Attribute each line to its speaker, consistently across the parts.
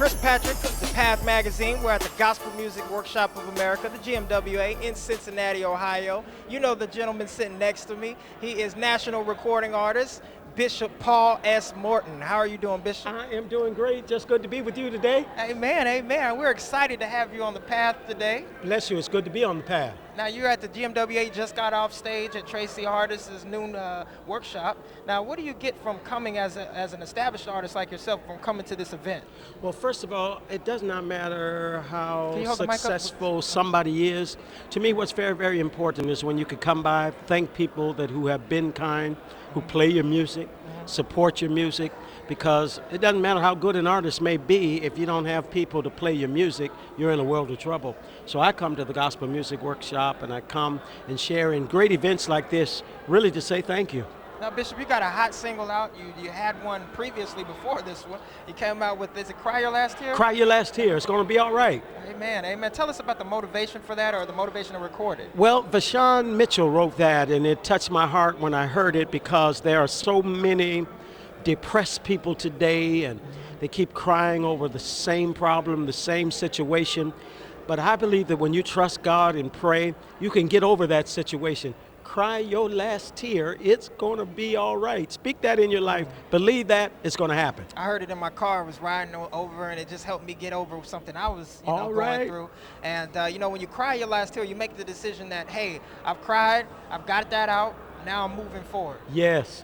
Speaker 1: Kris Patrick of the Path Magazine. We're at the Gospel Music Workshop of America, the GMWA, in Cincinnati, Ohio. You know the gentleman sitting next to me. He is national recording artist, Bishop Paul S. Morton. How are you doing, Bishop?
Speaker 2: I am doing great. Just good to be with you today.
Speaker 1: Amen, amen. We're excited to have you on the Path today.
Speaker 2: Bless you. It's good to be on the path.
Speaker 1: Now, you're at the GMWA, just got off stage at Tracy Hardis's noon workshop. Now, what do you get from coming as an established artist like yourself from coming to this event?
Speaker 2: Well, first of all, it does not matter how
Speaker 1: hold the mic up?
Speaker 2: successful somebody is. To me, what's very, very important is when you could come by, thank people who have been kind, who play your music, support your music, because it doesn't matter how good an artist may be, if you don't have people to play your music, you're in a world of trouble. So I come to the Gospel Music Workshop and I come and share in great events like this, really to say thank you.
Speaker 1: Now, Bishop, you got a hot single out. You had one previously before this one. You came out with, is it Cry Your Last Tear?
Speaker 2: Cry Your Last Tear. It's going to be all right.
Speaker 1: Amen, amen. Tell us about the motivation for that, or the motivation to record it.
Speaker 2: Well, Vashawn Mitchell wrote that, and it touched my heart when I heard it, because there are so many depressed people today, and they keep crying over the same problem, the same situation. But I believe that when you trust God and pray, you can get over that situation. Cry your last tear. It's going to be all right. Speak that in your life. Believe that it's going to happen.
Speaker 1: I heard it in my car. I was riding over, and it just helped me get over something I was going through. And, when you cry your last tear, you make the decision that, hey, I've cried, I've got that out, now I'm moving forward.
Speaker 2: Yes,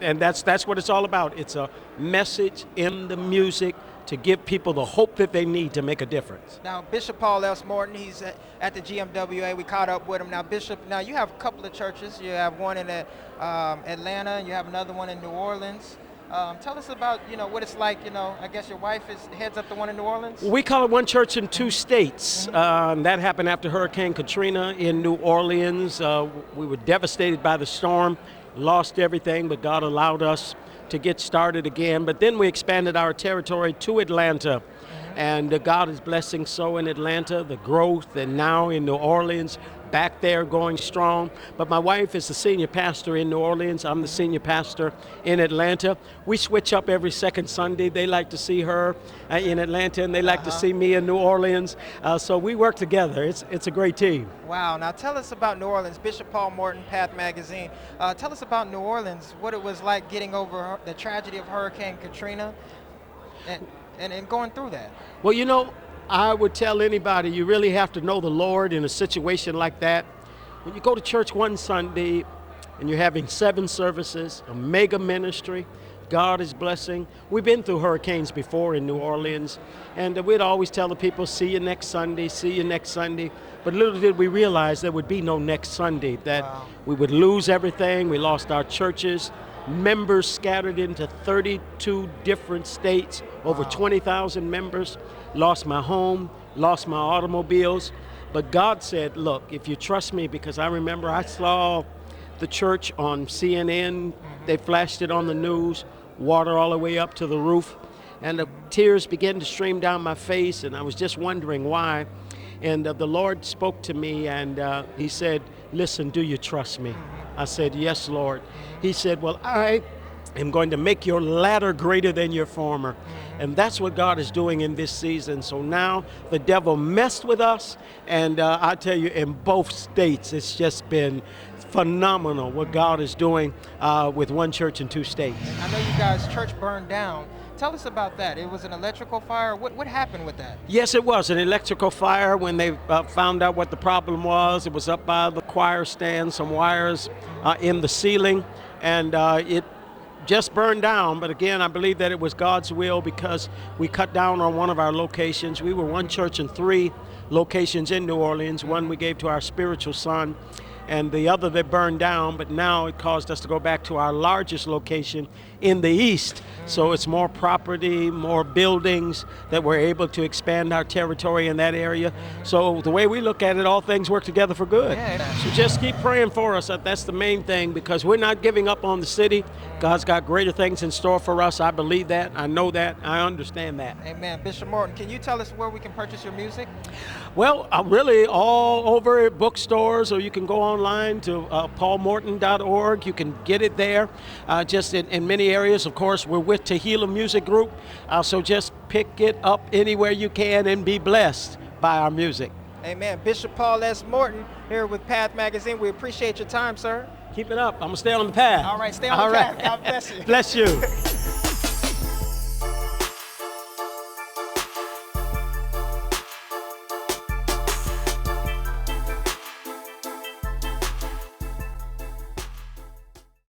Speaker 2: and that's what it's all about. It's a message in the music to give people the hope that they need to make a difference.
Speaker 1: Now, Bishop Paul S. Morton, he's at the GMWA. We caught up with him. Now, Bishop, you have a couple of churches. You have one in Atlanta, and you have another one in New Orleans. Tell us about, what it's like, I guess your wife heads up the one in New Orleans?
Speaker 2: We call it one church in two states. That happened after Hurricane Katrina in New Orleans. We were devastated by the storm, lost everything, but God allowed us to get started again. But then we expanded our territory to Atlanta. And God is blessing so in Atlanta, the growth, and now in New Orleans, back there going strong. But my wife is the senior pastor in New Orleans. I'm the senior pastor in Atlanta. We switch up every second Sunday. They like to see her in Atlanta, and they like to see me in New Orleans. So we work together. It's a great team.
Speaker 1: Wow. Now tell us about New Orleans. Bishop Paul Morton, Path Magazine. Tell us about New Orleans, what it was like getting over the tragedy of Hurricane Katrina and going through that.
Speaker 2: Well, I would tell anybody, you really have to know the Lord in a situation like that. When you go to church one Sunday and you're having 7 services, a mega ministry, God is blessing. We've been through hurricanes before in New Orleans, and we'd always tell the people, see you next Sunday, see you next Sunday. But little did we realize there would be no next Sunday, that we would lose everything. We lost our churches, members scattered into 32 different states, over 20,000 members. Lost my home, lost my automobiles. But God said, look, if you trust me, because I remember I saw the church on CNN, they flashed it on the news, water all the way up to the roof, and the tears began to stream down my face, and I was just wondering why. And the Lord spoke to me, and he said, listen, do you trust me? I said, yes, Lord. He said, well, I am going to make your latter greater than your former. And that's what God is doing in this season. So now the devil messed with us, and I tell you, in both states, it's just been phenomenal what God is doing with one church in 2 states.
Speaker 1: I know you guys' church burned down. Tell us about that. It was an electrical fire. What happened with that?
Speaker 2: Yes, it was an electrical fire. When they found out what the problem was, it was up by the choir stand, some wires in the ceiling, and it just burned down. But again, I believe that it was God's will, because we cut down on one of our locations. We were one church in 3 locations in New Orleans. One we gave to our spiritual son, and the other that burned down, but now it caused us to go back to our largest location in the east. So it's more property, more buildings, that we're able to expand our territory in that area. So the way we look at it, all things work together for good. So just keep praying for us. That's the main thing, because we're not giving up on the city. God's got greater things in store for us. I believe that. I know that. I understand that.
Speaker 1: Amen. Bishop Morton, can you tell us where we can purchase your music?
Speaker 2: Well, really all over bookstores, or you can go online to paulmorton.org. You can get it there. Just in many areas, of course, we're with Tehillah Music Group. So just pick it up anywhere you can and be blessed by our music.
Speaker 1: Amen. Bishop Paul S. Morton here with Path Magazine. We appreciate your time, sir.
Speaker 2: Keep it up. I'm going to stay on the path.
Speaker 1: All right, stay on the path. God bless you.
Speaker 2: Bless you.